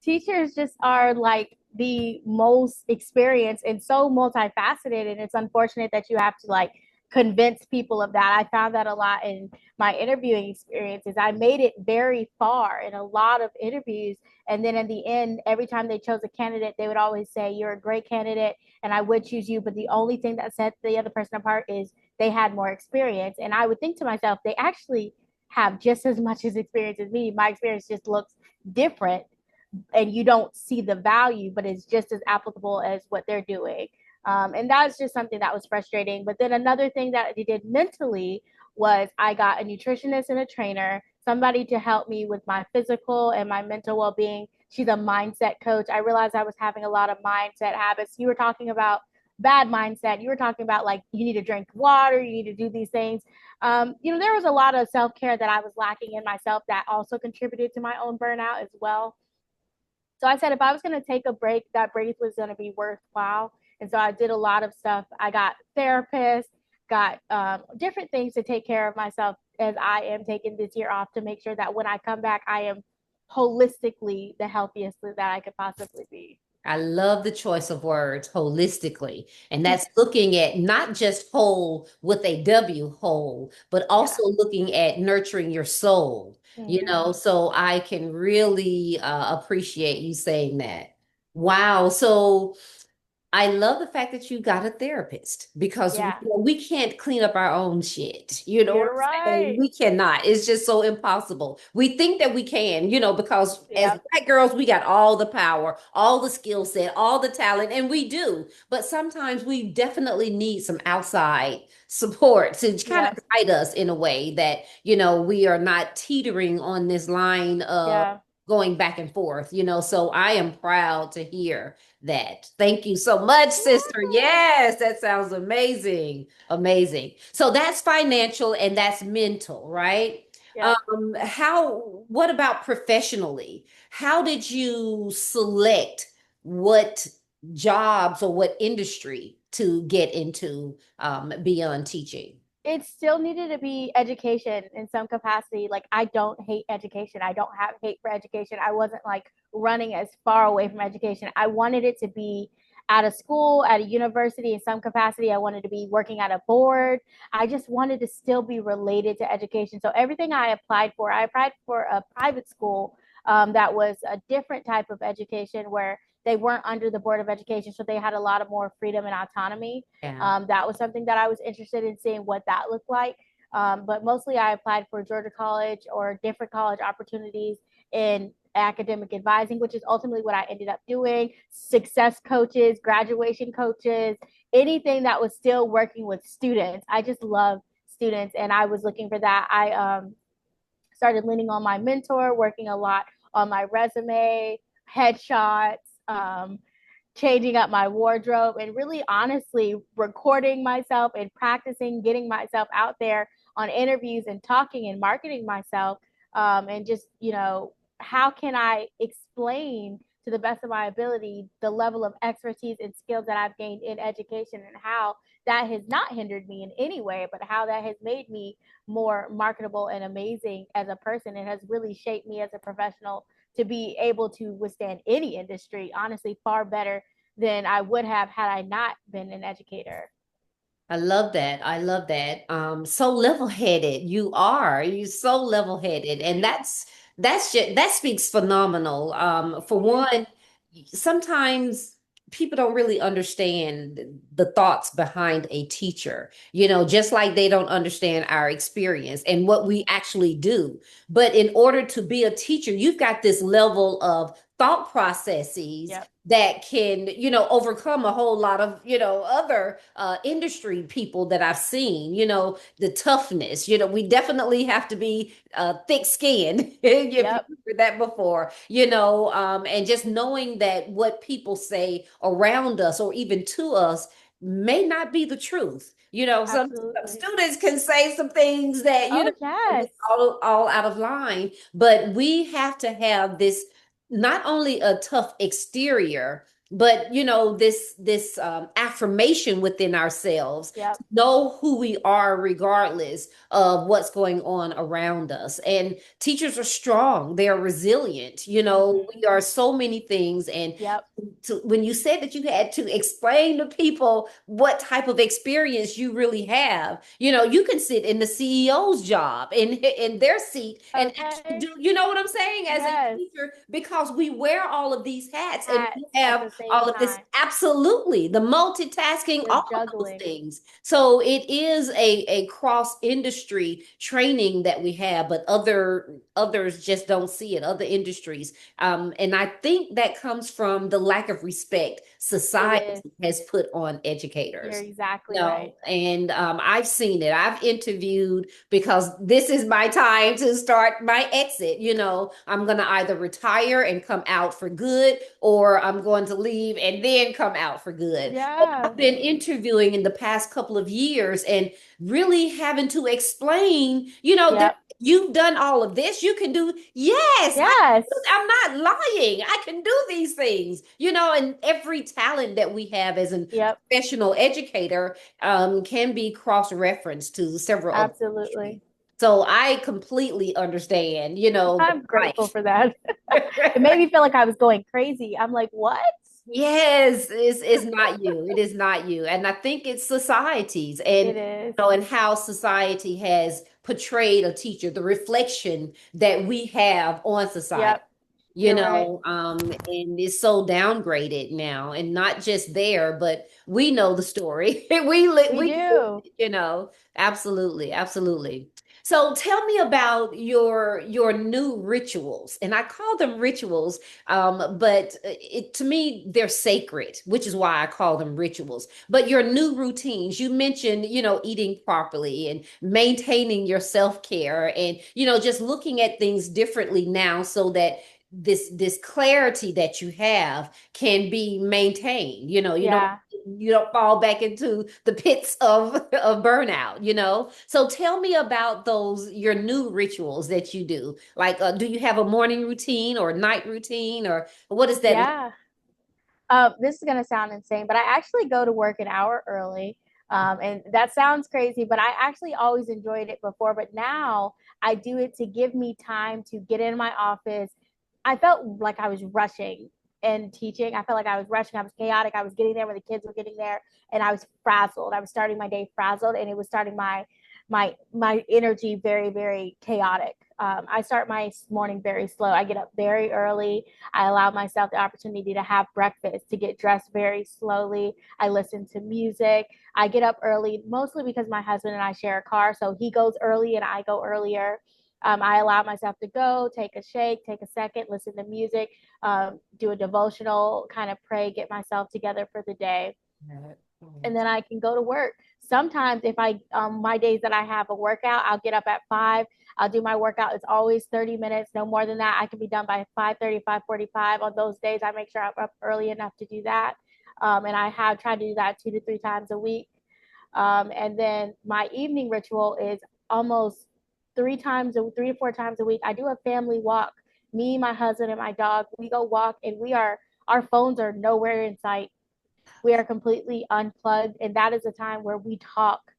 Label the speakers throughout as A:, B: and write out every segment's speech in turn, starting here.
A: teachers just are like the most experienced and so multifaceted, and it's unfortunate that you have to like convince people of that. I found that a lot in my interviewing experiences. I made it very far in a lot of interviews, and then in the end, every time they chose a candidate, they would always say, "You're a great candidate and I would choose you," but the only thing that set the other person apart is they had more experience. And I would think to myself, they actually have just as much as experience as me. My experience just looks different, and you don't see the value, but it's just as applicable as what they're doing. And that's just something that was frustrating. But then another thing that I did mentally was I got a nutritionist and a trainer, somebody to help me with my physical and my mental well being. She's a mindset coach. I realized I was having a lot of mindset habits. You were talking about bad mindset. You were talking about like you need to drink water, you need to do these things. There was a lot of self care that I was lacking in myself that also contributed to my own burnout as well. So I said if I was going to take a break, that break was going to be worthwhile. And so I did a lot of stuff. I got therapists, got different things to take care of myself as I am taking this year off to make sure that when I come back, I am holistically the healthiest that I could possibly be.
B: I love the choice of words holistically. And that's looking at not just whole with a W whole, but
A: Yeah.
B: also looking at nurturing your soul,
A: Mm-hmm.
B: so I can really appreciate you saying that. Wow. So I love the fact that you got a therapist because
A: Yeah.
B: we can't clean up our own shit. You know what
A: You're
B: I'm saying?
A: right.
B: We cannot. It's just so impossible. We think that we can, because as
A: Yep.
B: black girls, we got all the power, all the skill set, all the talent, and we do. But sometimes we definitely need some outside support to kind of
A: Yep.
B: guide us in a way that, we are not teetering on this line of
A: Yeah.
B: going back and forth, So I am proud to hear that. Thank you so much, sister. Yes, that sounds amazing. Amazing. So that's financial and that's mental, right?
A: Yep.
B: What about professionally? How did you select what jobs or what industry to get into beyond teaching?
A: It still needed to be education in some capacity. Like I don't hate education. I don't have hate for education. I wasn't like running as far away from education. I wanted it to be at a school, at a university in some capacity. I wanted to be working at a board. I just wanted to still be related to education. So everything I applied for a private school that was a different type of education where they weren't under the board of education, so they had a lot of more freedom and autonomy.
B: Yeah.
A: That was something that I was interested in seeing what that looked like. But mostly I applied for Georgia College or different college opportunities in academic advising, which is ultimately what I ended up doing. Success coaches, graduation coaches, anything that was still working with students. I just love students, and I was looking for that. I started leaning on my mentor, working a lot on my resume, headshots, changing up my wardrobe, and really honestly recording myself and practicing getting myself out there on interviews and talking and marketing myself. And just, how can I explain to the best of my ability the level of expertise and skills that I've gained in education, and how that has not hindered me in any way, but how that has made me more marketable and amazing as a person, and has really shaped me as a professional to be able to withstand any industry, honestly, far better than I would have had I not been an educator.
B: I love that. I love that. So level-headed. You are. You're so level-headed. And that speaks phenomenal. For one, sometimes people don't really understand the thoughts behind a teacher, just like they don't understand our experience and what we actually do. But in order to be a teacher, you've got this level of thought processes
A: Yep.
B: that can, overcome a whole lot of, other industry people that I've seen, the toughness, we definitely have to be thick skinned if you
A: Yep.
B: heard that before, and just knowing that what people say around us or even to us may not be the truth. Some
A: Absolutely.
B: students can say some things that,
A: Oh,
B: is
A: yes.
B: all out of line, but we have to have this not only a tough exterior, but this affirmation within ourselves
A: Yep.
B: to know who we are regardless of what's going on around us. And teachers are strong, they are resilient.
A: Hmm.
B: We are so many things. And
A: Yep.
B: when you said that you had to explain to people what type of experience you really have, you can sit in the CEO's job in their seat and actually
A: Okay.
B: do, what I'm saying, as a
A: Yes.
B: teacher, because we wear all of these hats and we
A: Hats at
B: have
A: the same
B: all of this,
A: time.
B: absolutely, the multitasking,
A: You're
B: all of those
A: juggling.
B: things. So it is a cross industry training that we have, but others just don't see it, other industries. And I think that comes from the lack of respect
A: It
B: society
A: is.
B: has put on
A: You're
B: educators.
A: exactly right.
B: No, and I've seen it. I've interviewed because this is my time to start my exit. I'm going to either retire and come out for good, or I'm going to leave and then come out for good. But
A: Yeah.
B: I've been interviewing in the past couple of years and really having to explain,
A: Yep.
B: you've done all of this. You can do, yes,
A: Yes.
B: I'm not lying. I can do these things, and every talent that we have as an
A: Yep.
B: professional educator can be cross-referenced to several other industries.
A: Absolutely.
B: So I completely understand, the
A: I'm grateful
B: life.
A: for that. It made me feel like I was going crazy. I'm like, what?
B: Yes, it's not you. It is not you. And I think it's societies and
A: It is.
B: and how society has portrayed a teacher, the reflection that we have on society.
A: Yep. You're right.
B: And it's so downgraded now, and not just there, but we know the story.
A: We
B: we live
A: do.
B: it, absolutely, absolutely. So tell me about your new rituals, and I call them rituals, but to me they're sacred, which is why I call them rituals. But your new routines, you mentioned, eating properly and maintaining your self-care, and just looking at things differently now, so that this clarity that you have can be maintained.
A: Yeah.
B: You don't fall back into the pits of burnout. So tell me about those your new rituals that you do. Like, do you have a morning routine or night routine, or what is that?
A: Yeah. This is gonna sound insane, but I actually go to work an hour early. And that sounds crazy, but I actually always enjoyed it before. But now I do it to give me time to get in my office. I felt like I was rushing and teaching. I felt like I was rushing. I was chaotic. I was getting there when the kids were getting there, and I was frazzled. I was starting my day frazzled, and it was starting my energy very, very chaotic. I start my morning very slow. I get up very early. I allow myself the opportunity to have breakfast, to get dressed very slowly. I listen to music. I get up early, mostly because my husband and I share a car, so he goes early and I go earlier. I allow myself to go, take a shake, take a second, listen to music, do a devotional, kind of pray, get myself together for the day, and then I can go to work. Sometimes if I my days that I have a workout, I'll get up at 5. I'll do my workout. It's always 30 minutes, no more than that. I can be done by 5:30, 5:45. On those days, I make sure I'm up early enough to do that. And I have tried to do that 2 to 3 times a week. And then my evening ritual is almost 3 to 4 times a week. I do a family walk. Me, my husband, and my dog. We go walk, and our phones are nowhere in sight. We are completely unplugged, and that is a time where we talk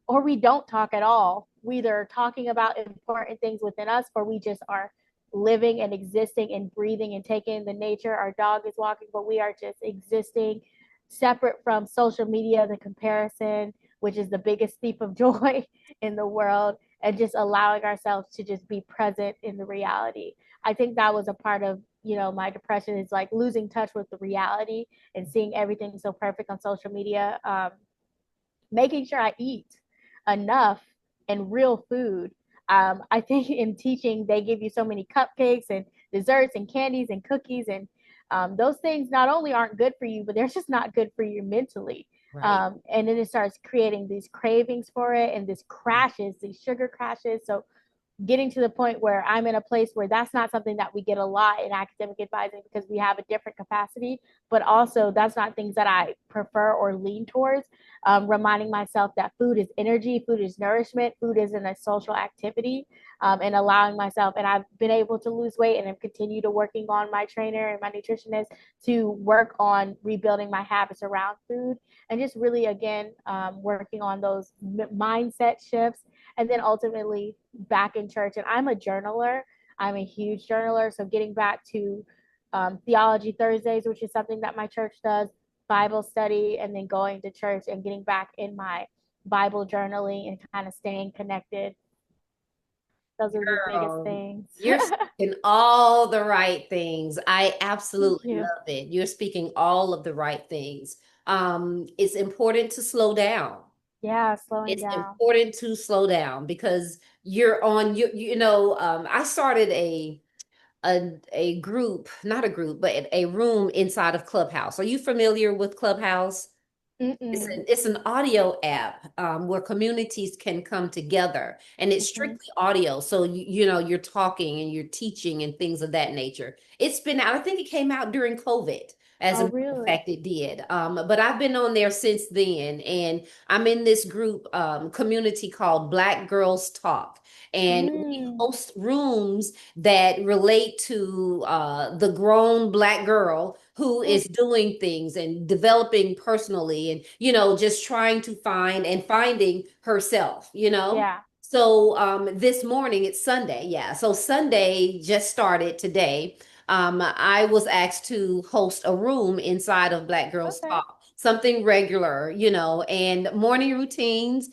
A: or we don't talk at all. We either are talking about important things within us, or we just are living and existing and breathing and taking in the nature. Our dog is walking, but we are just existing separate from social media, the comparison, which is the biggest thief of joy in the world, and just allowing ourselves to just be present in the reality. I think that was a part of, my depression, is like losing touch with the reality and seeing everything so perfect on social media. Making sure I eat enough and real food. I think in teaching, they give you so many cupcakes and desserts and candies and cookies. And those things not only aren't good for you, but they're just not good for you mentally.
B: Right.
A: And then it starts creating these cravings for it and these crashes, these sugar crashes. So getting to the point where I'm in a place where that's not something that we get a lot in academic advising because we have a different capacity, but also that's not things that I prefer or lean towards. Reminding myself that food is energy, food is nourishment, food isn't a social activity, and allowing myself, and I've been able to lose weight and have continued to working on my trainer and my nutritionist to work on rebuilding my habits around food and just really, again, working on those mindset shifts and then ultimately back in church. And I'm a journaler. I'm a huge journaler. So getting back to Theology Thursdays, which is something that my church does, Bible study, and then going to church and getting back in my Bible journaling and kind of staying connected. Those are the biggest
B: Girl,
A: things.
B: you're speaking all the right things. I
A: Thank
B: absolutely
A: you.
B: love it. You're speaking all of the right things. It's important to slow down.
A: Yeah, slowing
B: It's
A: down.
B: important to slow down because you're on I started a group, not a group, but a room inside of Clubhouse. Are you familiar with Clubhouse?
A: Mm-mm.
B: It's an audio app where communities can come together, and it's
A: Mm-hmm.
B: strictly audio. So you're talking and you're teaching and things of that nature. It's been out. I think it came out during COVID. As a
A: Oh,
B: matter of
A: really?
B: fact, it did. But I've been on there since then, and I'm in this group community called Black Girls Talk, and we
A: Mm.
B: host rooms that relate to the grown Black girl who
A: Mm.
B: is doing things and developing personally and just trying to find and finding herself.
A: Yeah.
B: So this morning, it's Sunday. Yeah, so Sunday just started today. I was asked to host a room inside of Black Girls
A: Okay.
B: Talk, something regular, and morning routines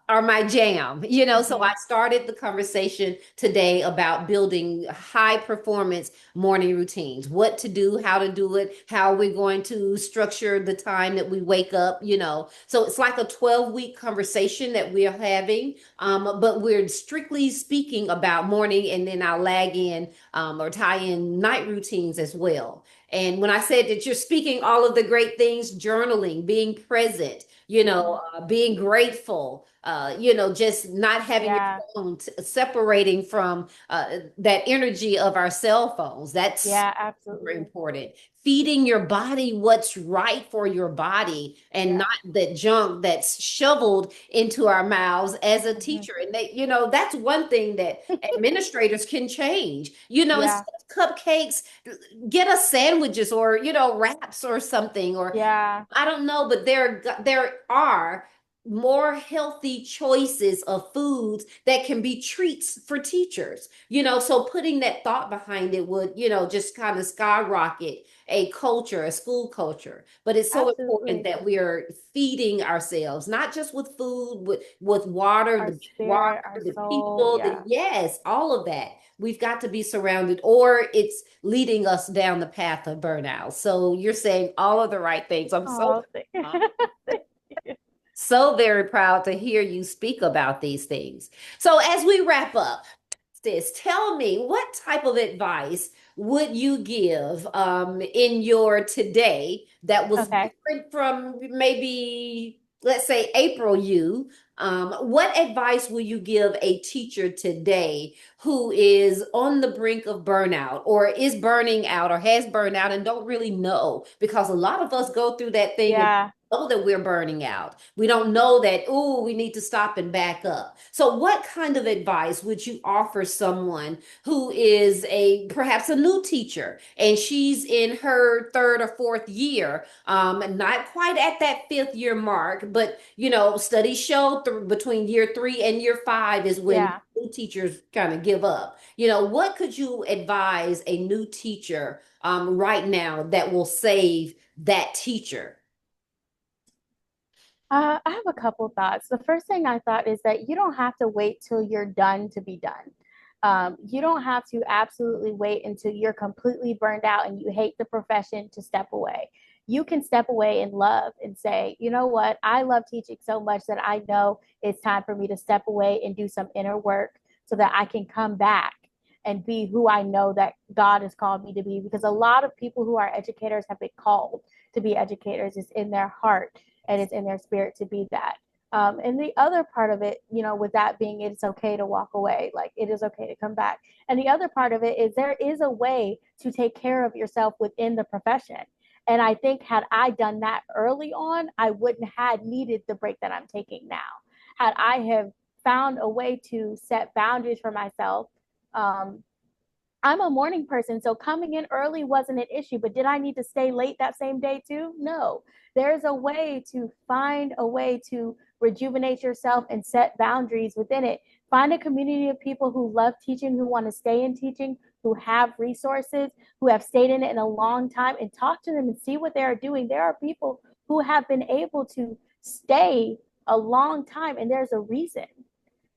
B: are my jam. So I
A: Mm-hmm.
B: started the conversation today about building high performance morning routines, what to do, how to do it, how we're going to structure the time that we wake up. So it's like a 12-week conversation that we're having, but we're strictly speaking about morning, and then I'll lag in or tie in night routines as well. And when I said that you're speaking all of the great things, journaling, being present,
A: Mm-hmm.
B: being grateful, just not having your
A: Yeah.
B: phone separating from that energy of our cell phones. That's
A: Yeah,
B: super
A: absolutely.
B: important. Feeding your body what's right for your body and not
A: Yeah.
B: the junk that's shoveled into our mouths as a
A: Mm-hmm.
B: teacher. And that's one thing that administrators can change.
A: Yeah.
B: Instead of cupcakes, get us sandwiches or, wraps or something, or
A: Yeah.
B: I don't know, but there are more healthy choices of foods that can be treats for teachers. So putting that thought behind it would, just kind of skyrocket a school culture. But it's so important
A: Absolutely.
B: that we are feeding ourselves, not just with food, with water,
A: Our
B: the water,
A: spirit, our
B: the
A: soul.
B: people,
A: Yeah.
B: yes, all of that. We've got to be surrounded, or it's leading us down the path of burnout. So you're saying all of the right things. I'm so
A: Oh, thank thank you.
B: so very proud to hear you speak about these things. So as we wrap up, sis, tell me, what type of advice would you give in your today that was
A: Okay.
B: different from maybe, let's say, April you? What advice will you give a teacher today who is on the brink of burnout, or is burning out, or has burned out and don't really know? Because a lot of us go through that thing and
A: Yeah.
B: know that we're burning out. We don't know that, oh, we need to stop and back up. So what kind of advice would you offer someone who is perhaps a new teacher, and she's in her third or fourth year, not quite at that fifth year mark, but studies show between year 3 and year 5 is when
A: Yeah.
B: new teachers kind of give up. What could you advise a new teacher right now that will save that teacher?
A: I have a couple thoughts. The first thing I thought is that you don't have to wait till you're done to be done. You don't have to absolutely wait until you're completely burned out and you hate the profession to step away. You can step away in love and say, you know what, I love teaching so much that I know it's time for me to step away and do some inner work so that I can come back and be who I know that God has called me to be. Because a lot of people who are educators have been called to be educators. It's in their heart and it's in their spirit to be that. And the other part of it, with that being, it's okay to walk away, like it is okay to come back. And the other part of it is there is a way to take care of yourself within the profession. And I think had I done that early on, I wouldn't have needed the break that I'm taking now. Had I have found a way to set boundaries for myself, um, I'm a morning person, so coming in early wasn't an issue. But did I need to stay late that same day too? No. There's a way to find a way to rejuvenate yourself and set boundaries within it. Find a community of people who love teaching, who want to stay in teaching, who have resources, who have stayed in it in a long time, and talk to them and see what they are doing. There are people who have been able to stay a long time, and there's a reason.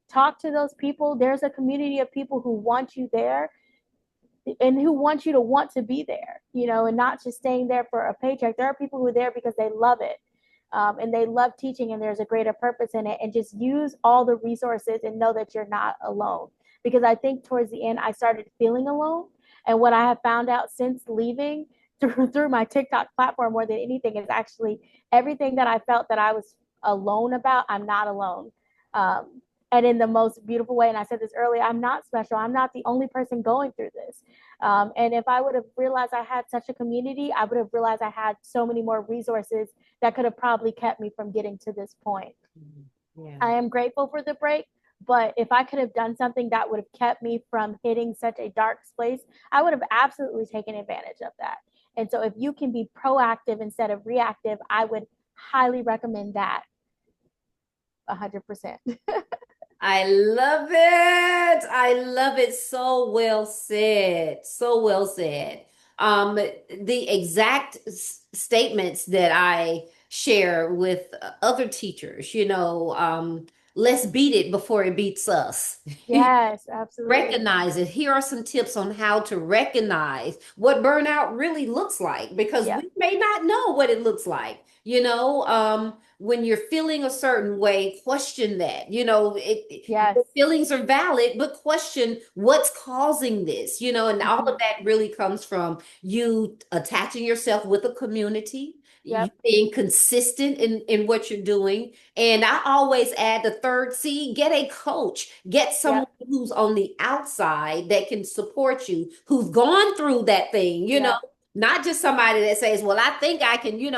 A: Talk to those people. There's a community of people who want you there and who want you to want to be there, and not just staying there for a paycheck. There are people who are there because they love it, and they love teaching, and there's a greater purpose in it. And just use all the resources and know that you're not alone. Because I think towards the end, I started feeling alone. And what I have found out since leaving through my TikTok platform more than anything is actually everything that I felt that I was alone about, I'm not alone. And in the most beautiful way. And I said this earlier, I'm not special. I'm not the only person going through this. And if I would have realized I had such a community, I would have realized I had so many more resources that could have probably kept me from getting to this point.
B: Yeah.
A: I am grateful for the break, but if I could have done something that would have kept me from hitting such a dark place, I would have absolutely taken advantage of that. And so if you can be proactive instead of reactive, I would highly recommend that 100%.
B: I love it. I love it. So well said. So well said. The exact statements that I share with other teachers, let's beat it before it beats us.
A: Yes, absolutely.
B: Recognize it. Here are some tips on how to recognize what burnout really looks like because
A: Yep.
B: we may not know what it looks like. When you're feeling a certain way, question that.
A: Yes.
B: The feelings are valid, but question what's causing this, and all of
A: Mm-hmm.
B: that really comes from you attaching yourself with a community, you
A: Yep.
B: being consistent in what you're doing. And I always add the third C, get a coach, get someone
A: Yep.
B: who's on the outside that can support you, who's gone through that thing,
A: Yep.
B: not just somebody that says, well, I think I can, you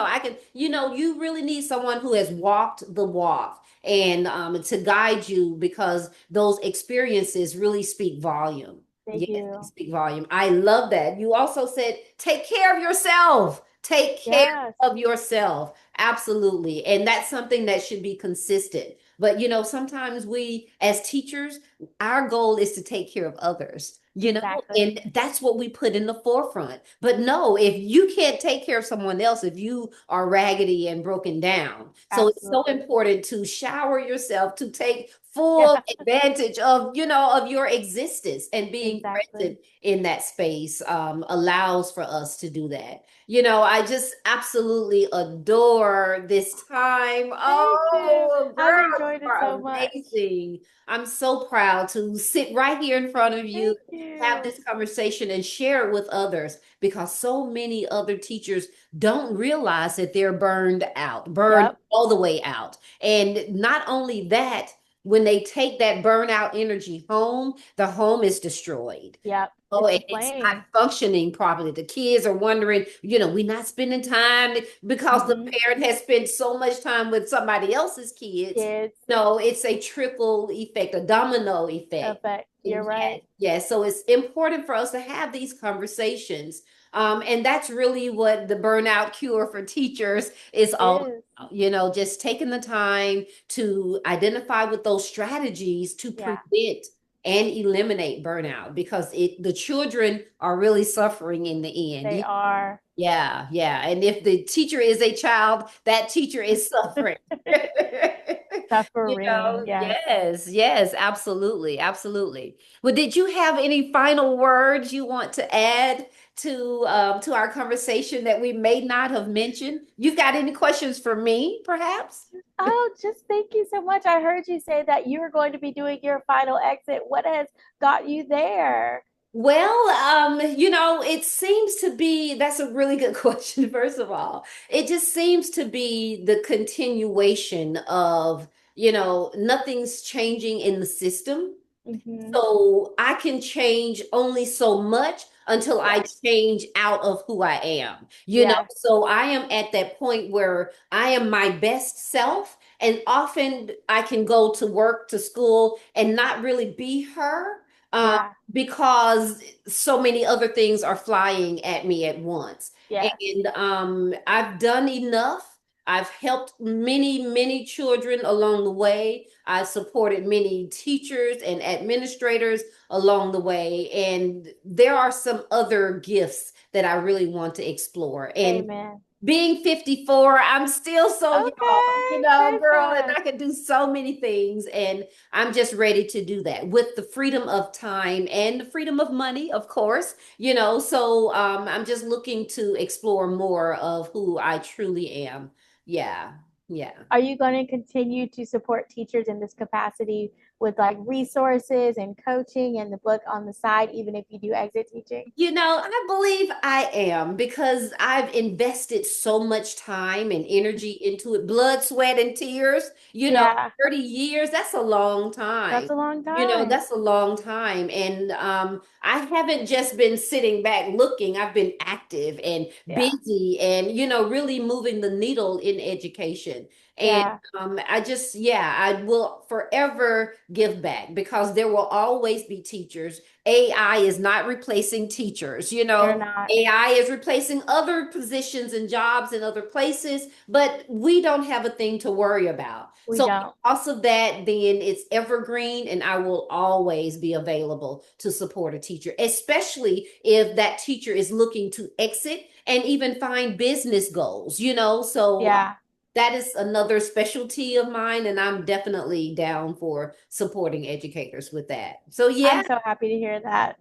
B: really need someone who has walked the walk and to guide you because those experiences really speak volume.
A: Thank
B: Yes, they
A: you.
B: speak volume. I love that. You also said, take care of yourself. Take care
A: Yes.
B: of yourself. Absolutely. And that's something that should be consistent. But sometimes we as teachers, our goal is to take care of others,
A: Exactly.
B: and that's what we put in the forefront. But no, if you can't take care of someone else, if you are raggedy and broken down. So it's so
A: Absolutely.
B: important to shower yourself, to take
A: Yeah.
B: full advantage of your existence and being
A: Exactly.
B: present in that space allows for us to do that. I just absolutely adore this time.
A: Thank you.
B: Oh,
A: I've
B: girl,
A: enjoyed
B: you
A: it so
B: are
A: much.
B: amazing. I'm so proud to sit right here in front of you,
A: Thank
B: have
A: you.
B: this conversation, and share it with others because so many other teachers don't realize that they're burned
A: Yep.
B: all the way out. And not only that, when they take that burnout energy home, the home is destroyed.
A: Yep.
B: Oh,
A: It's a
B: and it's not
A: flame.
B: functioning properly. The kids are wondering, we're not spending time because the
A: Mm-hmm.
B: parent has spent so much time with somebody else's kids.
A: Kids
B: No, it's a trickle effect, a domino effect.
A: effect. You're
B: And yes,
A: right.
B: yes. So it's important for us to have these conversations. And that's really what the burnout cure for teachers is all
A: Is.
B: about. Just taking the time to identify with those strategies to
A: Yeah.
B: prevent and eliminate burnout because the children are really suffering in the end.
A: They are.
B: Yeah, yeah. And if the teacher is a child, that teacher is suffering.
A: Suffering. Yes.
B: Yes, yes, absolutely, absolutely. Well, did you have any final words you want to add to our conversation that we may not have mentioned? You've got any questions for me, perhaps?
A: Oh, just thank you so much. I heard you say that you were going to be doing your final exit. What has got you there?
B: Well, it seems to be, that's a really good question, first of all. It just seems to be the continuation of nothing's changing in the system.
A: Hmm.
B: So I can change only so much until I
A: Yes.
B: change out of who I am.
A: Yes.
B: So I am at that point where I am my best self. And often I can go to work, to school, and not really be her,
A: Yeah.
B: because so many other things are flying at me at once.
A: Yes.
B: And I've done enough. I've helped many, many children along the way. I supported many teachers and administrators along the way. And there are some other gifts that I really want to explore. And
A: Amen.
B: being 54, I'm still so young,
A: Okay.
B: girl, and
A: Listen.
B: I can do so many things. And I'm just ready to do that with the freedom of time and the freedom of money, of course, So I'm just looking to explore more of who I truly am. Yeah. Yeah.
A: Are you going to continue to support teachers in this capacity with like resources and coaching and the book on the side, even if you do exit teaching?
B: I believe I am because I've invested so much time and energy into it, blood, sweat, and tears.
A: Yeah,
B: 30 years, that's a long time.
A: that's a long time.
B: That's a long time. And I haven't just been sitting back looking, I've been active and
A: Yeah,
B: busy and, really moving the needle in education. And
A: yeah,
B: yeah, I will forever give back because there will always be teachers. AI is not replacing teachers,
A: they're not.
B: AI is replacing other positions and jobs in other places, but we don't have a thing to worry about.
A: We
B: So
A: don't.
B: because of that, then it's evergreen, and I will always be available to support a teacher, especially if that teacher is looking to exit and even find business goals. So
A: Yeah,
B: that is another specialty of mine, and I'm definitely down for supporting educators with that. So yeah.
A: I'm so happy to hear that.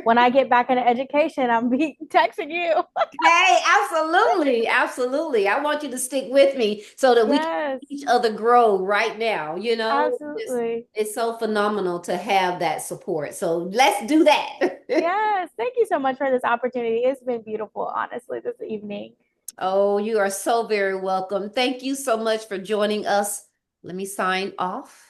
A: When I get back into education, I'm be texting you.
B: Hey, absolutely, absolutely. I want you to stick with me so that we can
A: Yes,
B: see each other grow right now.
A: absolutely.
B: It's so phenomenal to have that support. So let's do that.
A: Yes, thank you so much for this opportunity. It's been beautiful, honestly, this evening.
B: Oh, you are so very welcome. Thank you so much for joining us. Let me sign off.